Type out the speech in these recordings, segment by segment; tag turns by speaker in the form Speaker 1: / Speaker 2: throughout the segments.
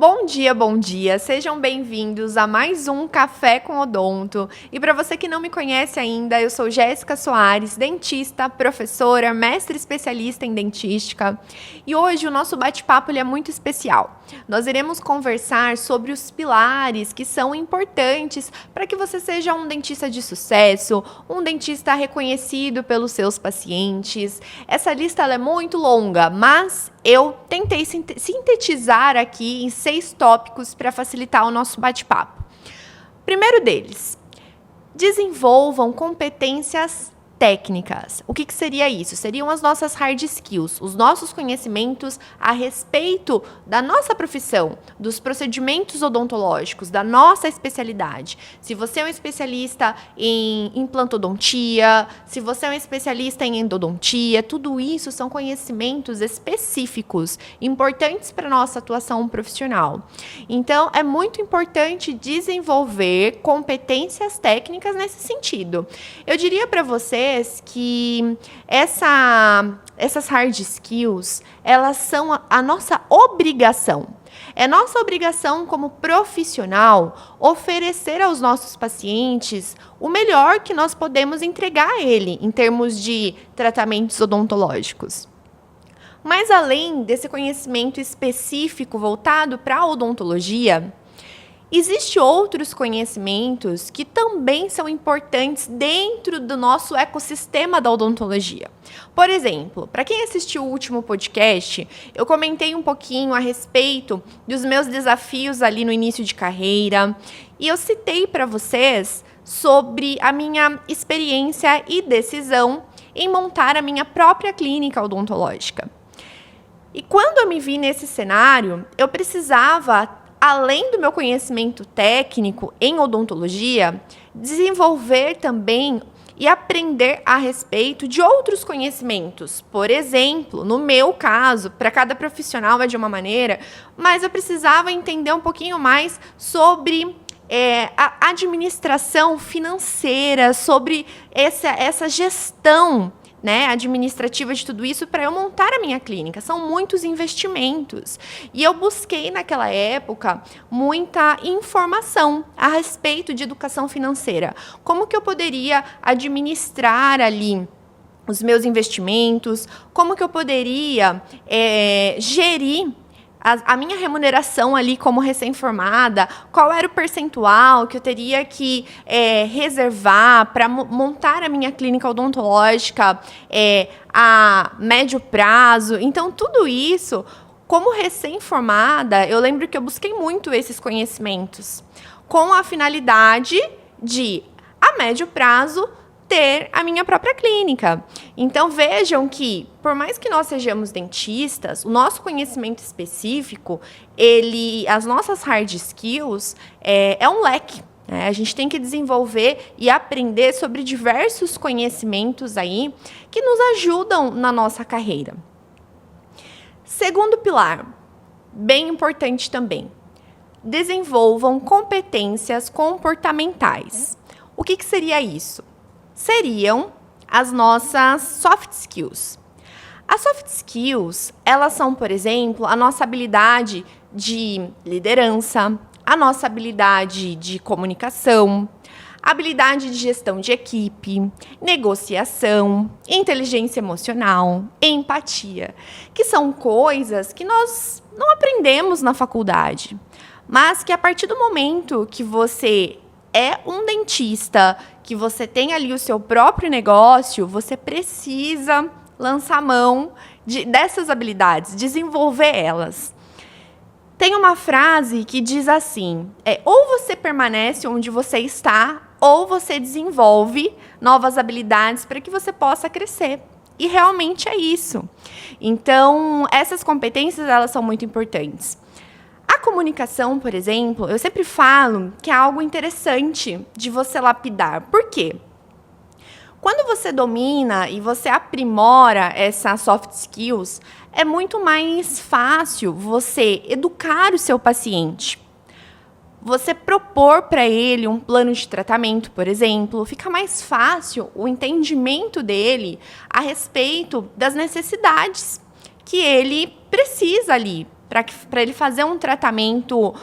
Speaker 1: Bom dia, bom dia. Sejam bem-vindos a mais um Café com Odonto. E para você que não me conhece ainda, eu sou Jéssica Soares, dentista, professora, mestre especialista em dentística. E hoje o nosso bate-papo é muito especial. Nós iremos conversar sobre os pilares que são importantes para que você seja um dentista de sucesso, um dentista reconhecido pelos seus pacientes. Essa lista é muito longa, mas eu tentei sintetizar aqui em 6 tópicos para facilitar o nosso bate-papo. Primeiro deles, desenvolvam competências técnicas. O que seria isso? Seriam as nossas hard skills, os nossos conhecimentos a respeito da nossa profissão, dos procedimentos odontológicos, da nossa especialidade. Se você é um especialista em implantodontia, se você é um especialista em endodontia, tudo isso são conhecimentos específicos, importantes para a nossa atuação profissional. Então, é muito importante desenvolver competências técnicas nesse sentido. Eu diria para você que essas hard skills, elas são a nossa obrigação. É nossa obrigação como profissional oferecer aos nossos pacientes o melhor que nós podemos entregar a ele em termos de tratamentos odontológicos. Mas além desse conhecimento específico voltado para a odontologia, existem outros conhecimentos que também são importantes dentro do nosso ecossistema da odontologia. Por exemplo, para quem assistiu o último podcast, eu comentei um pouquinho a respeito dos meus desafios ali no início de carreira e eu citei para vocês sobre a minha experiência e decisão em montar a minha própria clínica odontológica. E quando eu me vi nesse cenário, eu precisava, além do meu conhecimento técnico em odontologia, desenvolver também e aprender a respeito de outros conhecimentos. Por exemplo, no meu caso, para cada profissional é de uma maneira, mas eu precisava entender um pouquinho mais sobre a administração financeira, sobre essa gestão, né, administrativa de tudo isso para eu montar a minha clínica. São muitos investimentos. E eu busquei, naquela época, muita informação a respeito de educação financeira. Como que eu poderia administrar ali os meus investimentos? Como que eu poderia gerir a minha remuneração ali como recém-formada, qual era o percentual que eu teria que reservar para montar a minha clínica odontológica a médio prazo. Então, tudo isso, como recém-formada, eu lembro que eu busquei muito esses conhecimentos, com a finalidade de, a médio prazo, ter a minha própria clínica. Então, vejam que, por mais que nós sejamos dentistas, o nosso conhecimento específico, as nossas hard skills, é um leque. Né? A gente tem que desenvolver e aprender sobre diversos conhecimentos aí que nos ajudam na nossa carreira. Segundo pilar, bem importante também, desenvolvam competências comportamentais. O que seria isso? Seriam as nossas soft skills. As soft skills, elas são, por exemplo, a nossa habilidade de liderança, a nossa habilidade de comunicação, habilidade de gestão de equipe, negociação, inteligência emocional, empatia, que são coisas que nós não aprendemos na faculdade, mas que a partir do momento que você é um dentista, que você tem ali o seu próprio negócio, você precisa lançar mão dessas habilidades, desenvolver elas. Tem uma frase que diz assim, ou você permanece onde você está, ou você desenvolve novas habilidades para que você possa crescer. E realmente é isso. Então, essas competências, elas são muito importantes. A comunicação, por exemplo, eu sempre falo que é algo interessante de você lapidar. Por quê? Quando você domina e você aprimora essas soft skills, é muito mais fácil você educar o seu paciente. Você propor para ele um plano de tratamento, por exemplo, fica mais fácil o entendimento dele a respeito das necessidades que ele precisa ali para ele fazer um tratamento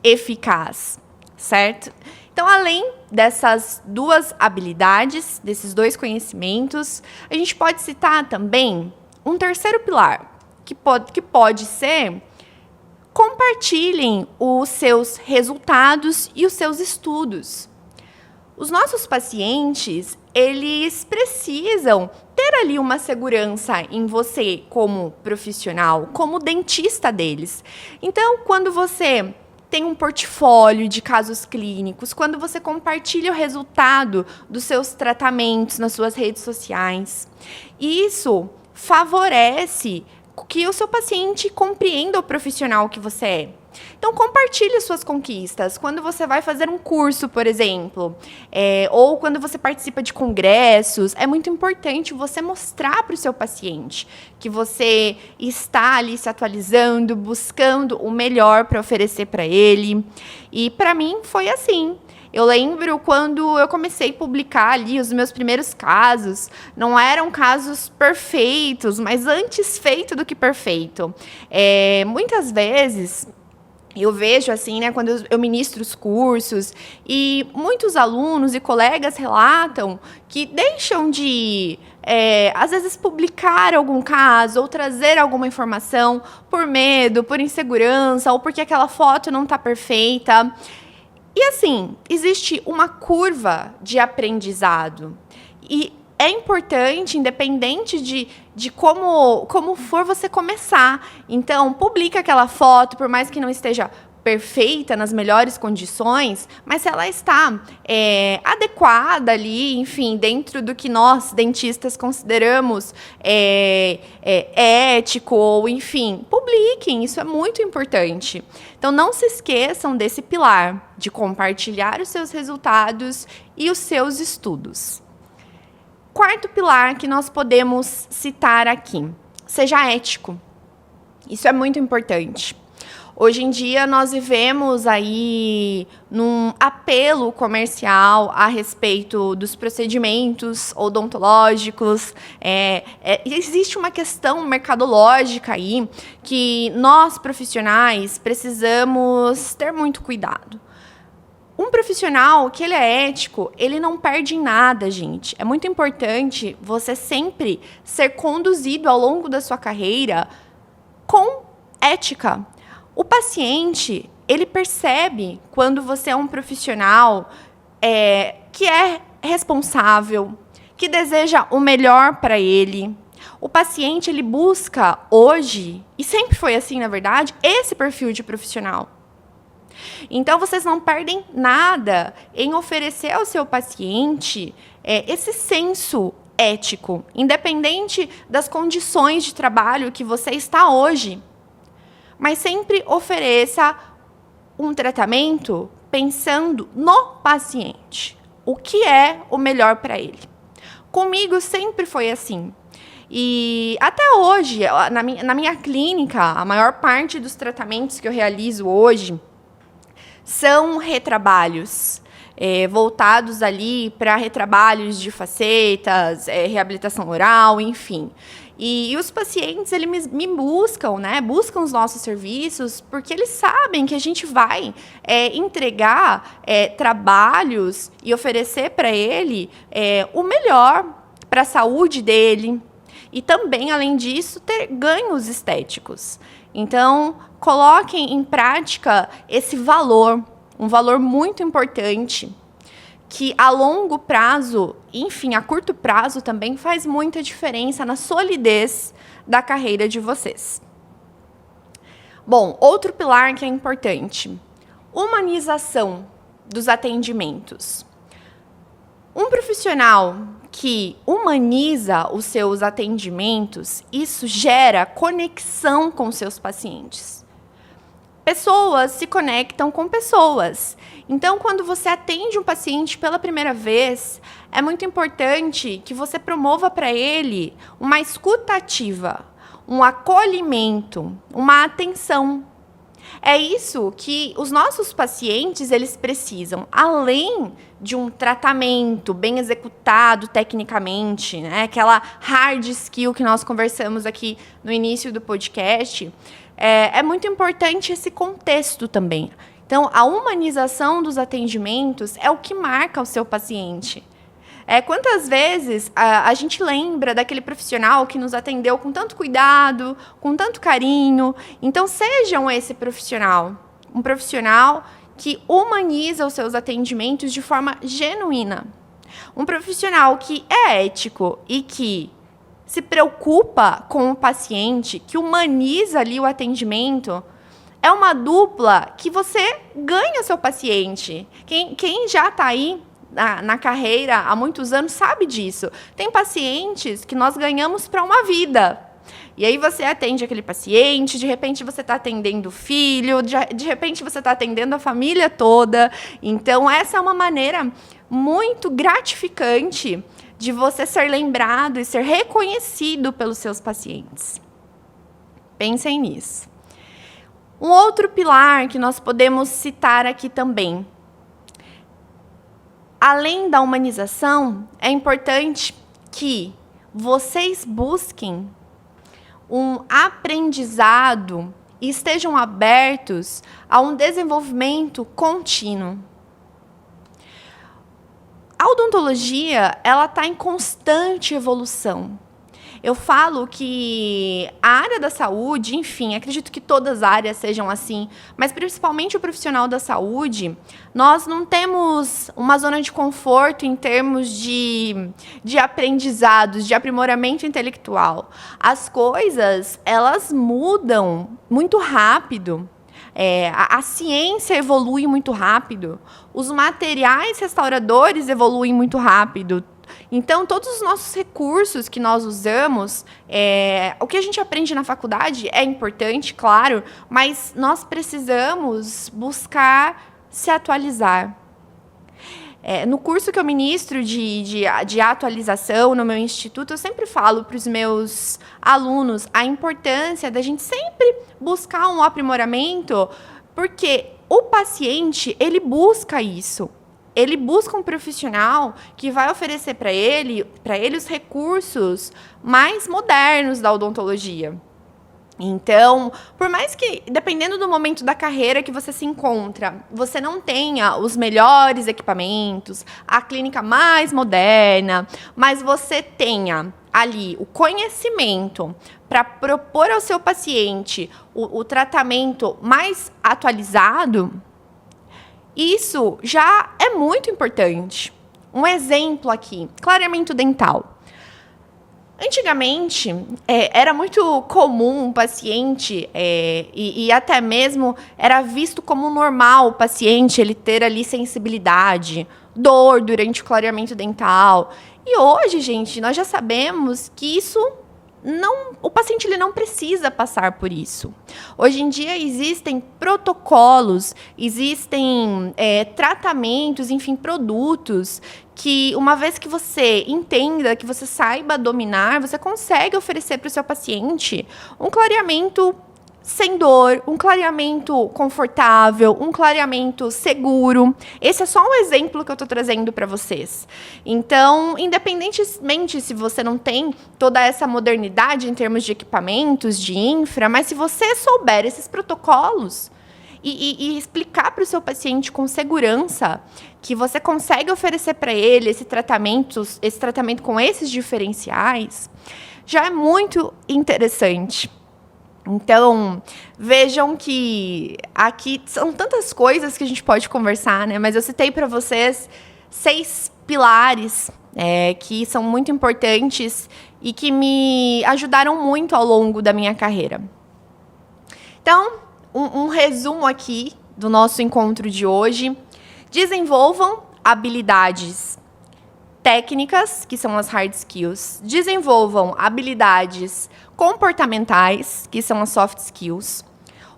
Speaker 1: eficaz, certo? Então, além dessas duas habilidades, desses dois conhecimentos, a gente pode citar também um terceiro pilar, que pode ser: compartilhem os seus resultados e os seus estudos. Os nossos pacientes, eles precisam ter ali uma segurança em você como profissional, como dentista deles. Então, quando você tem um portfólio de casos clínicos, quando você compartilha o resultado dos seus tratamentos nas suas redes sociais, isso favorece que o seu paciente compreenda o profissional que você é. Então, compartilhe suas conquistas. Quando você vai fazer um curso, por exemplo, ou quando você participa de congressos, é muito importante você mostrar para o seu paciente que você está ali se atualizando, buscando o melhor para oferecer para ele. E, para mim, foi assim. Eu lembro quando eu comecei a publicar ali os meus primeiros casos, não eram casos perfeitos, mas antes feito do que perfeito. Muitas vezes eu vejo assim, né, quando eu ministro os cursos, e muitos alunos e colegas relatam que deixam de, às vezes, publicar algum caso ou trazer alguma informação por medo, por insegurança, ou porque aquela foto não está perfeita. E assim, existe uma curva de aprendizado. E é importante, independente de como for você começar. Então, publica aquela foto, por mais que não esteja perfeita, nas melhores condições, mas se ela está adequada ali, enfim, dentro do que nós, dentistas, consideramos ético, ou enfim, publiquem, isso é muito importante. Então, não se esqueçam desse pilar, de compartilhar os seus resultados e os seus estudos. Quarto pilar que nós podemos citar aqui: seja ético. Isso é muito importante. Hoje em dia, nós vivemos aí num apelo comercial a respeito dos procedimentos odontológicos. Existe uma questão mercadológica aí que nós, profissionais, precisamos ter muito cuidado. Um profissional que ele é ético, ele não perde em nada, gente. É muito importante você sempre ser conduzido ao longo da sua carreira com ética. O paciente, ele percebe quando você é um profissional que é responsável, que deseja o melhor para ele. O paciente, ele busca hoje, e sempre foi assim, na verdade, esse perfil de profissional. Então, vocês não perdem nada em oferecer ao seu paciente esse senso ético, independente das condições de trabalho que você está hoje. Mas sempre ofereça um tratamento pensando no paciente. O que é o melhor para ele? Comigo sempre foi assim. E até hoje, na minha clínica, a maior parte dos tratamentos que eu realizo hoje são retrabalhos, voltados ali para retrabalhos de facetas, reabilitação oral, enfim. E os pacientes, eles me buscam, né? Buscam os nossos serviços porque eles sabem que a gente vai entregar trabalhos e oferecer para ele o melhor para a saúde dele. E também, além disso, ter ganhos estéticos. Então, coloquem em prática esse valor, um valor muito importante, que a longo prazo, enfim, a curto prazo também faz muita diferença na solidez da carreira de vocês. Bom, outro pilar que é importante: humanização dos atendimentos. Um profissional que humaniza os seus atendimentos, isso gera conexão com seus pacientes. Pessoas se conectam com pessoas. Então, quando você atende um paciente pela primeira vez, é muito importante que você promova para ele uma escuta ativa, um acolhimento, uma atenção. É isso que os nossos pacientes, eles precisam, além de um tratamento bem executado tecnicamente, né? Aquela hard skill que nós conversamos aqui no início do podcast, é muito importante esse contexto também. Então, a humanização dos atendimentos é o que marca o seu paciente. Quantas vezes a gente lembra daquele profissional que nos atendeu com tanto cuidado, com tanto carinho? Então, sejam esse profissional, um profissional que humaniza os seus atendimentos de forma genuína. Um profissional que é ético e que se preocupa com o paciente, que humaniza ali o atendimento, é uma dupla que você ganha seu paciente. Quem já está aí na carreira há muitos anos sabe disso. Tem pacientes que nós ganhamos para uma vida. E aí você atende aquele paciente, de repente você está atendendo o filho, de repente você está atendendo a família toda. Então, essa é uma maneira muito gratificante de você ser lembrado e ser reconhecido pelos seus pacientes. Pensem nisso. Um outro pilar que nós podemos citar aqui também. Além da humanização, é importante que vocês busquem um aprendizado e estejam abertos a um desenvolvimento contínuo. A odontologia, ela está em constante evolução. Eu falo que a área da saúde, enfim, acredito que todas as áreas sejam assim, mas principalmente o profissional da saúde, nós não temos uma zona de conforto em termos de aprendizados, de aprimoramento intelectual. As coisas, elas mudam muito rápido. A ciência evolui muito rápido. Os materiais restauradores evoluem muito rápido. Então, todos os nossos recursos que nós usamos, o que a gente aprende na faculdade é importante, claro, mas nós precisamos buscar se atualizar. No curso que eu ministro de atualização no meu instituto, eu sempre falo para os meus alunos a importância da gente sempre buscar um aprimoramento, porque o paciente, ele busca isso. Ele busca um profissional que vai oferecer para ele os recursos mais modernos da odontologia. Então, por mais que, dependendo do momento da carreira que você se encontra, você não tenha os melhores equipamentos, a clínica mais moderna, mas você tenha ali o conhecimento para propor ao seu paciente o tratamento mais atualizado, isso já é muito importante. Um exemplo aqui, clareamento dental. Antigamente, era muito comum um paciente, e até mesmo era visto como normal o paciente ele ter ali sensibilidade, dor durante o clareamento dental. E hoje, gente, nós já sabemos que o paciente ele não precisa passar por isso. Hoje em dia existem protocolos, existem tratamentos, enfim, produtos que, uma vez que você entenda, que você saiba dominar, você consegue oferecer para o seu paciente um clareamento sem dor, um clareamento confortável, um clareamento seguro. Esse é só um exemplo que eu estou trazendo para vocês. Então, independentemente se você não tem toda essa modernidade em termos de equipamentos, de infra, mas se você souber esses protocolos e explicar para o seu paciente com segurança que você consegue oferecer para ele esse tratamento com esses diferenciais, já é muito interessante. Então, vejam que aqui são tantas coisas que a gente pode conversar, né? Mas eu citei para vocês 6 pilares que são muito importantes e que me ajudaram muito ao longo da minha carreira. Então, um resumo aqui do nosso encontro de hoje. Desenvolvam habilidades técnicas, que são as hard skills. Desenvolvam habilidades comportamentais, que são as soft skills.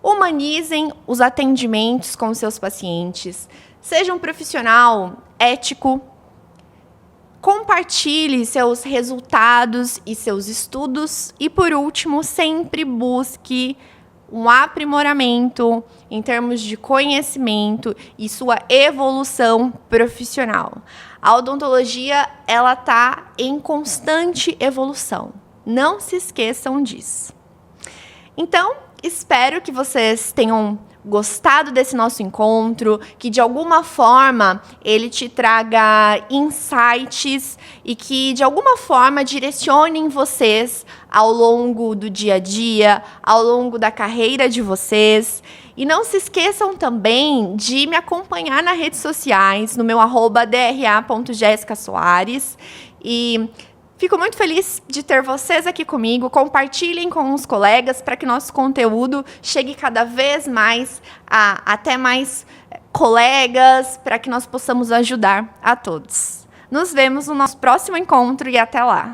Speaker 1: Humanizem os atendimentos com seus pacientes. Seja um profissional ético. Compartilhe seus resultados e seus estudos. E, por último, sempre busque um aprimoramento em termos de conhecimento e sua evolução profissional. A odontologia, ela está em constante evolução. Não se esqueçam disso. Então, espero que vocês tenham gostado desse nosso encontro, que de alguma forma ele te traga insights e que de alguma forma direcionem vocês ao longo do dia a dia, ao longo da carreira de vocês. E não se esqueçam também de me acompanhar nas redes sociais, no meu @dra.jessicasoares. E fico muito feliz de ter vocês aqui comigo. Compartilhem com os colegas para que nosso conteúdo chegue cada vez mais a até mais colegas, para que nós possamos ajudar a todos. Nos vemos no nosso próximo encontro e até lá!